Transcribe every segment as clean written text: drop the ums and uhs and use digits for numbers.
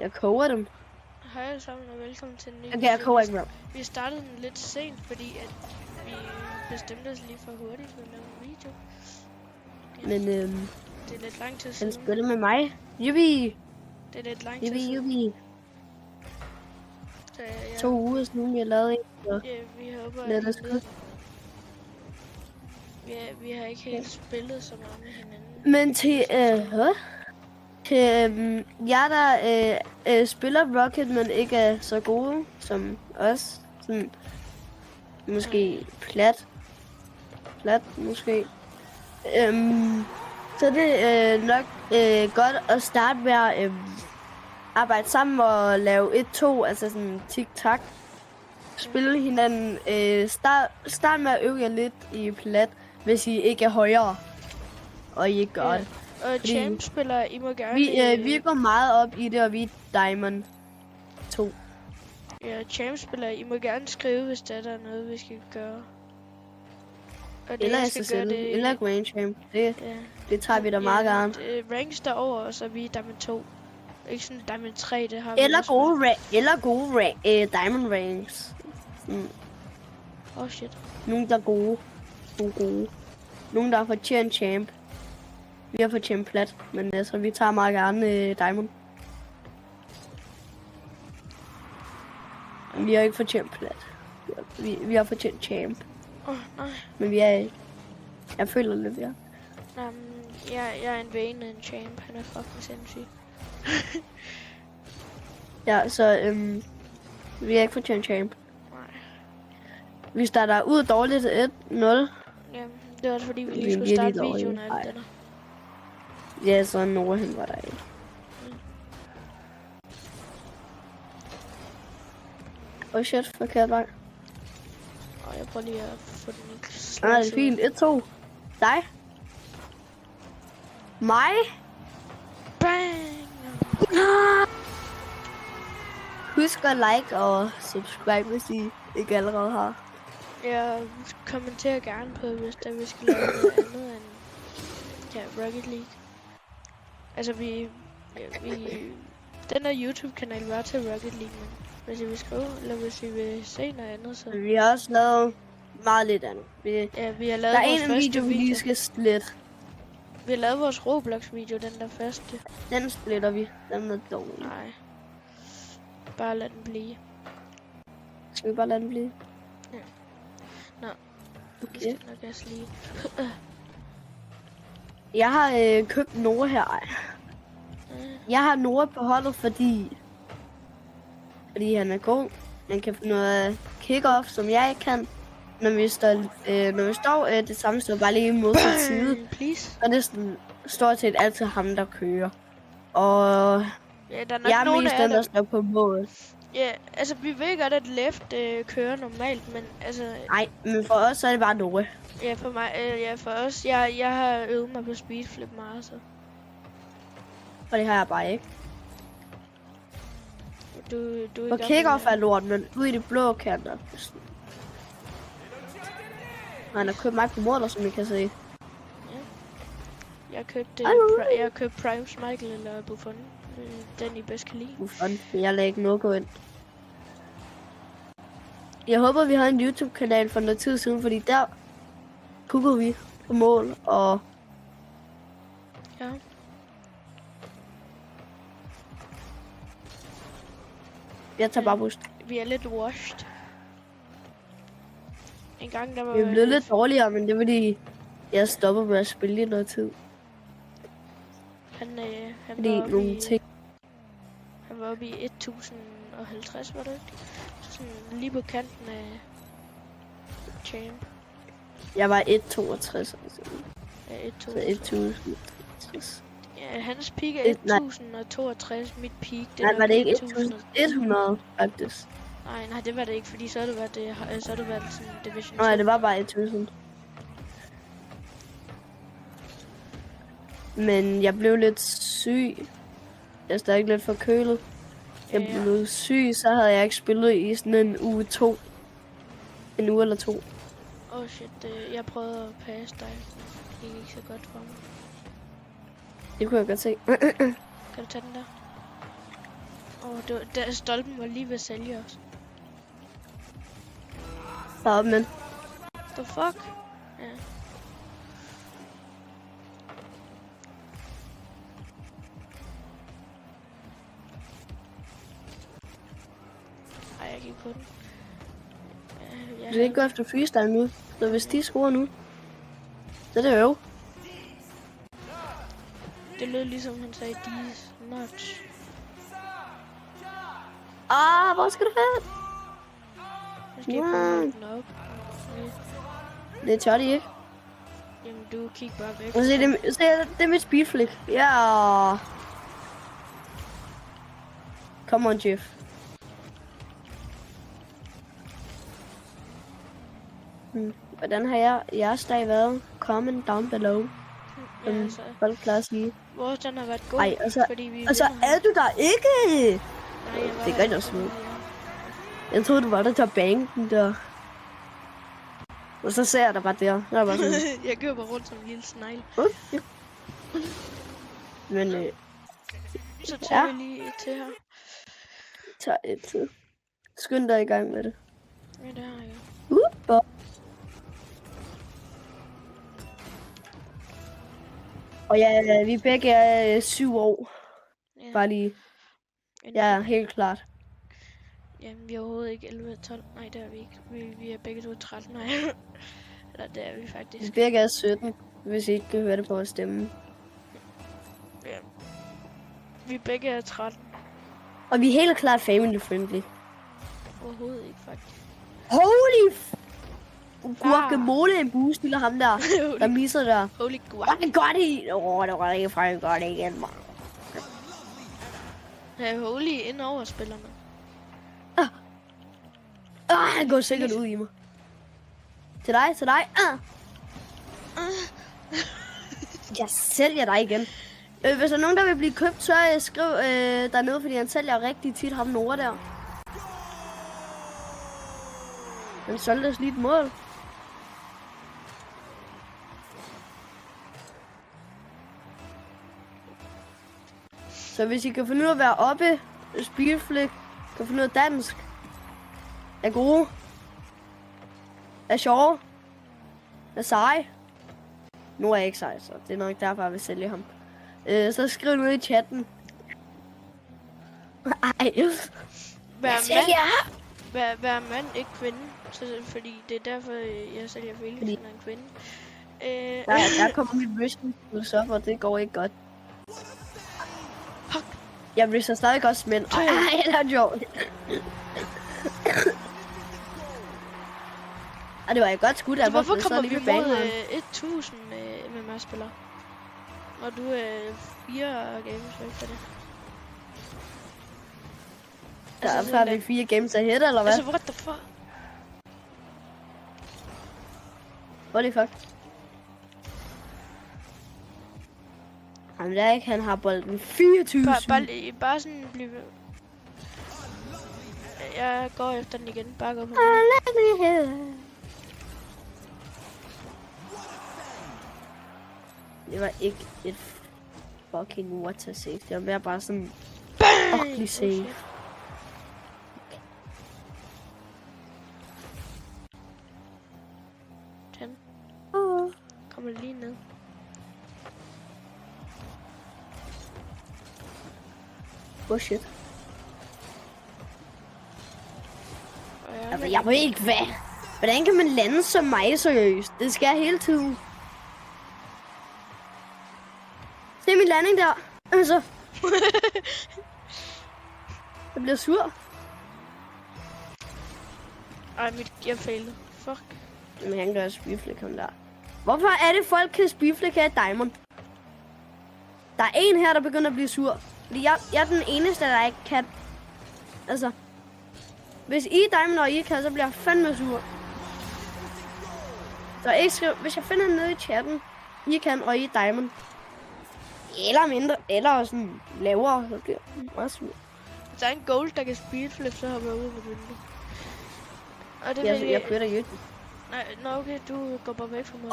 Jeg koger dem. Hej alle sammen og velkommen til en ny Okay, jeg koger ikke mere. Vi startede den lidt sent, fordi at vi bestemte os lige for hurtigt at lave en video. Ja. Men det er lidt lang tid han siden. spiller med mig. Jubi! Det er lidt lang tid Jubi, siden. jubi. Så ja, 2 uger siden, jeg lavede en. Så ja, vi håber lad at os gå. vi har ikke helt spillet så meget med hinanden. Men til, til jer, der spiller Rocket, men ikke er så gode som os. Sådan, måske plat, måske. Så er det nok godt at starte med at arbejde sammen og lave 1-2, altså sådan tic-tac. Spille hinanden. Start med at øve jer lidt i plat, hvis I ikke er højere. Og I ikke gør det. Og champ-spillere, I må gerne... Vi går meget op i det, og vi er Diamond 2. Ja, champ-spillere, I må gerne skrive, hvis der er noget, vi skal gøre. Og det, Eller SSL, eller Grand Champ. Det tager vi da meget gerne. Ranks derover, og så er vi Diamond 2. Ikke sådan Diamond 3, det har vi Eller gode Diamond Ranks. Shit. Nogle, der er gode. Nogle, der har fortjent champ. Vi har fortjent plat, men altså, vi tager meget gerne Diamond. Vi har ikke fortjent plat. Vi har fortjent champ. Nej. Men vi er... Jeg føler lidt, ja. Jeg er en vane af en champ. Han er fucking sindssyg. Ja, så vi har ikke fortjent champ. Nej. Vi starter ud dårligt 1-0. Ja, det er også fordi, vi lige skulle starte videoen og alt det der. Ja, så Nora, han var der ikke. Shit, forkert vej. Og jeg prøver lige at få den ikke det er fint. 1-2. Dig. Mig. Bang! Husk at like og subscribe, hvis I ikke allerede har. Jeg kommenterer gerne på, hvis der vi skal lave noget andet end Rocket League. Altså den der YouTube-kanal var til Rocket League, men hvis I vil skrive, eller hvis I vil se noget andet, så... Vi har også lavet meget lidt andet. Vi har lavet der er en video, vi lige skal slette. Vi har lavet vores Roblox-video, den der første. Den splitter vi. Den er dårlig. Nej. Bare lad den blive. Skal vi bare lade den blive? Ja. Nå. Okay. Vi skal nok også lige... Jeg har købt Nora her. Jeg har Nora på holdet, fordi han er god. Han kan få noget kick-off, som jeg ikke kan. Når vi står det samme sted, bare lige mod side. Please. Og det står til altid ham, der kører. Og ja, der er nok jeg er mest den, der der står på mål. Ja, altså vi ved godt, at left kører normalt, men altså... Nej, men for os så er det bare Nora. Ja, for mig, for os. Jeg har øvet mig på speedflip meget, så... Og det har jeg bare ikke. Du og kick-off er lort, men ude i de blå kanter. Han har købt mig på måler, som I kan se. Ja. Jeg har købt Primes Michael eller Buffon. Den I bedst kan lide. Buffon. Jeg lader ikke noget gå ind. Jeg håber, vi har en YouTube-kanal for noget tid siden, fordi der kukker vi på mål og... Ja. Jeg tager bare boost. Vi er lidt washed. En gang der var... Vi er blevet lidt dårligere, men det er fordi, jeg stopper med at spille i noget tid. Han var oppe i 1050, var det ikke? Sådan lige på kanten af champ. Jeg var 1,62 altså. Ja, 1,62. Så 1,62. Ja, hans peak er 1062, mit peak det var det ikke 1,100 faktisk? Nej, det var det ikke, fordi så har det været sådan division 2. Nej, det var bare 1.000. Men jeg blev lidt syg. Jeg er stadig lidt forkølet. Jeg blev syg, så havde jeg ikke spillet i sådan en uge eller to. Shit, jeg prøvede at passe dig. Det gik ikke så godt for mig. Det kunne jeg godt se. Kan du tage den der? Stolpen var lige ved at sælge os. Nå, men The fuck? Ja. Ej, jeg gik på den. det er ikke gå efter freestyle nu. Så hvis de scorer nu, så er det jo. Det lød ligesom han sagde, these nuts. Hvor skal du hen? Jeg skal ikke prøve den op. Det tør de ikke. Jamen, du kigger bare væk. Se, det er mit speedflick. Ja. Come on, Jeff. Hvordan har jeres dag været? Comment down below. Ja, altså, Folk klarer at sige. vores den har været god, Ej, fordi vi og så er du der ikke! Nej, jeg var Det gør det også nu. Jeg troede, du var der til at banken der. Og så ser jeg dig bare der. Jeg bare sådan, jeg kører bare rundt som en lille snegl. ja. Men Så tager vi lige et til her. tager et tid. Skynd dig i gang med det. Ja, det har jeg. Og ja, vi begge er 7 år. Ja. Bare lige. Ja, helt klart. Jamen, vi er overhovedet ikke 11-12. Nej, det er vi ikke. Vi er begge to 13 år. Eller det er vi Vi faktisk. begge er 17, hvis I ikke kan høre det på vores stemme. Ja. Vi begge er 13. Og vi er helt klart family friendly. Overhovedet ikke, faktisk. Holy guacamole en boost, eller ham der misser der. Holy Var guac. det godt i? Det var ikke fra godt igen, man. Ja, holy ind over spillerne. Han går sikkert ud i mig. Til dig. Jeg sælger dig igen. Hvis der er nogen, der vil blive købt, så skriv dernede, fordi han sælger rigtig tit ham Nora der. Han solgte os lige et mål. Så hvis I kan finde ud af at være oppe, speedflick, kan finde ud af dansk, er gode, er sjove, er seje. Nu er jeg ikke sej, så det er nok derfor, jeg vil sælge ham. Så skriv ned i chatten. Ej. Vær mand, ikke kvinde. Så, fordi det er derfor, jeg sælger Felix, han er en kvinde. Der kommer mit wrestling skills op, og det går ikke godt. Jeg wrestler stadig også mænd. Ej, det er sjovt. Og det var et godt skud, der hvorfor kommer vi mod mod 1000 MMA-spillere? Og du er 4 games væk fra det. Derfor har vi 4 games ahead, eller hvad? Altså, what the fuck? What the fuck? Jamen, det er ikke, han har bolden 24. Bare sådan blive... Jeg går efter den igen. Bare gå på den. Det var ikke et fucking water safe. Det var mere bare sådan... ugly safe. Den. Kommer lige ned. Bullshit. Altså, Jeg ved ikke hvad. Hvordan kan man lande som mig seriøst? Det skal jeg hele tiden. Se min landing der. Altså. Jeg bliver sur. Ej, jeg failede. Fuck. Men han gør speedflick ham der. Hvorfor er det folk kan speedflick her i Diamond? Der er en her, der begynder at blive sur. Fordi jeg er den eneste, der ikke kan. Altså. Hvis I er Diamond og I kan, så bliver jeg fandme sur. Så ikke skriv, hvis jeg finder nede i chatten, I kan og I er Diamond. Eller mindre, eller sådan lavere, så bliver jeg meget sur. Hvis der er en gold, der kan speedflip, så hopper jeg ud med vinduet. Og det Jeg kører dig i. Nej, nå okay, du går bare væk fra mig.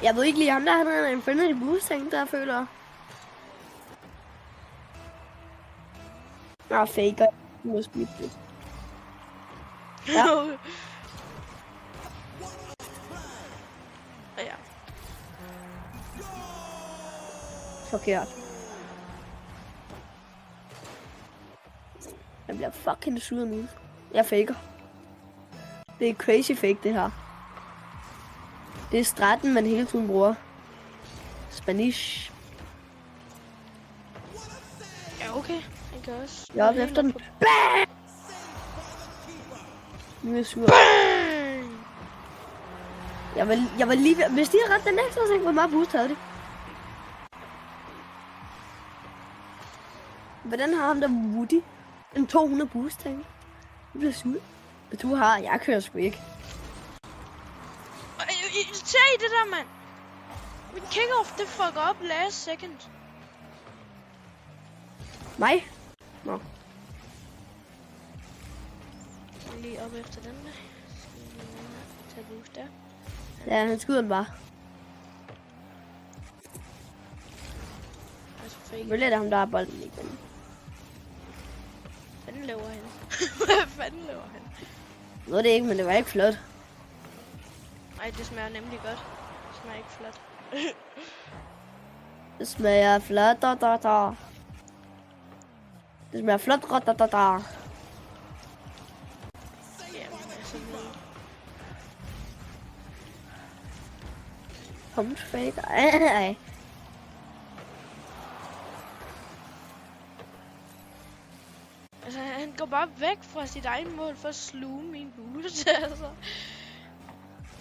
Jeg ved ikke lige, ham der han er en Infinity Boost, der føler jeg. Nå, faker. Du må spille det. Ja. Ja. Forkert. Jeg bliver fucking sur nu. Jeg faker. Det er crazy fake, det her. Det er stratten, man hele tiden bruger. Spanish. Ja, okay. Han kan også... Jeg er oppe efter den. Bang! Nu er jeg sur. Bang! Jeg var lige ved... Hvis de havde ret den ekstra, så hvor meget boost havde de. Hvordan har ham der Woody? En 200 boost, tænker jeg. Jeg bliver sur. Hvis du har, jeg kører sgu ikke. Se det der, mand! We kick off the fuck up last second. Mig? Nå. Lige op efter den der. Skal vi tage boost der. Ja, han skyder den bare. Altså fake. Hvor lidt er ham, der har bolden igen. Hvad fanden laver han? Hvad fanden laver han? Jeg ved det ikke, men det var ikke flot. Nej, det smager nemlig godt. Det smager ikke flot. Det smager flot, da. Det smager flot, da. Jamen, altså nu. Kom, faker. Ej. Altså, han går bare væk fra sit egen mål for at sluge min boost, altså.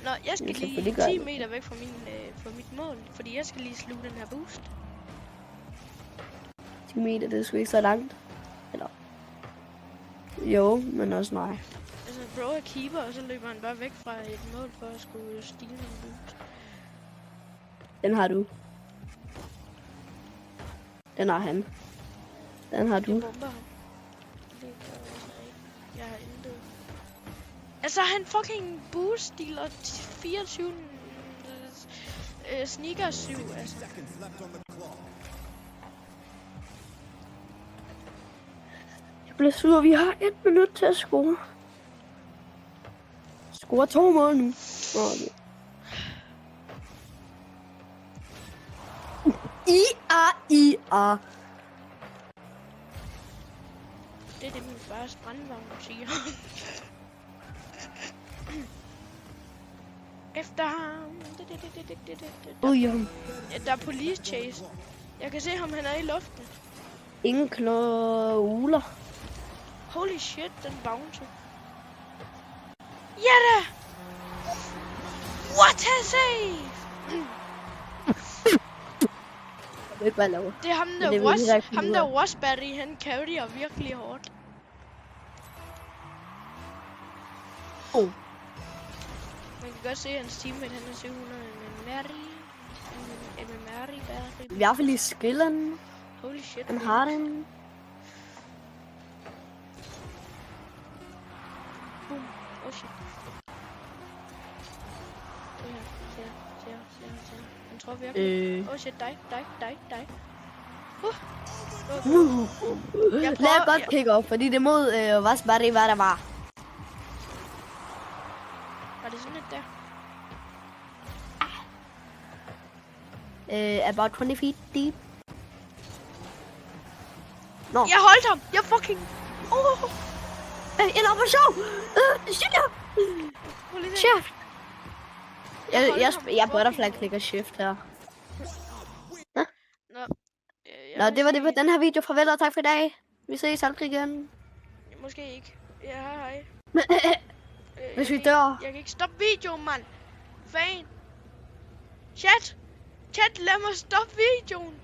Nå, jeg skal Det er lige selvfølgelig 10 godt. meter væk fra, fra mit mål, fordi jeg skal lige sluge den her boost. 10 meter, det er sgu ikke så langt. Eller... Jo, men også nej. Altså, bro er keeper, og så løber han bare væk fra et mål for at skulle stille en boost. Den har du. Den har han. Den har du. Jeg bomber ham. Det gør jeg altså ikke. Jeg har intet. Altså, han fucking boost dealer 24 sneaker 7, altså. Jeg bliver sur, vi har 1 minut til at score. Score 2 mål nu. Okay. IA. Det er det, min fars brandvogn siger. Efter ham. Ujum. Ja, der er police chase. Jeg kan se ham, han er i luften. Ingen knogler. Holy shit, den bounce. Ja da! What a save! Jeg ved ikke, hvad jeg laver. Det er ham, Men der det vil was, jeg ikke ham finde ud der af. Wasbattery, han carrier virkelig hårdt. Oh. Man kan godt se, at hans teammate, han er 700 MMR. I hvert fald i skillen. Holy shit. Han har den. Boom. Oh shit. Det her. Se her. Han tror virkelig. Oh shit, dig. Jeg Lad godt kick off, fordi det mod hvad der var. Var det sådan et der? About 20 feet deep. Nå. Jeg holdt ham! Jeg fucking... En operation! Shit! Chef! Jeg butterfly-klikker shift her. Nå, det var det for den her video. Farvel og tak for i dag. Vi ses aldrig igen. Måske ikke. Ja, hej. Hvis vi dør. Jeg kan ikke stoppe videoen, mand. Fan. Chat, lad mig stoppe videoen.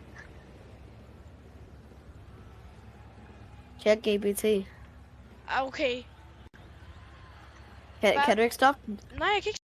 Chat GPT. Okay. Kan du ikke stoppe den? Nej, jeg kan ikke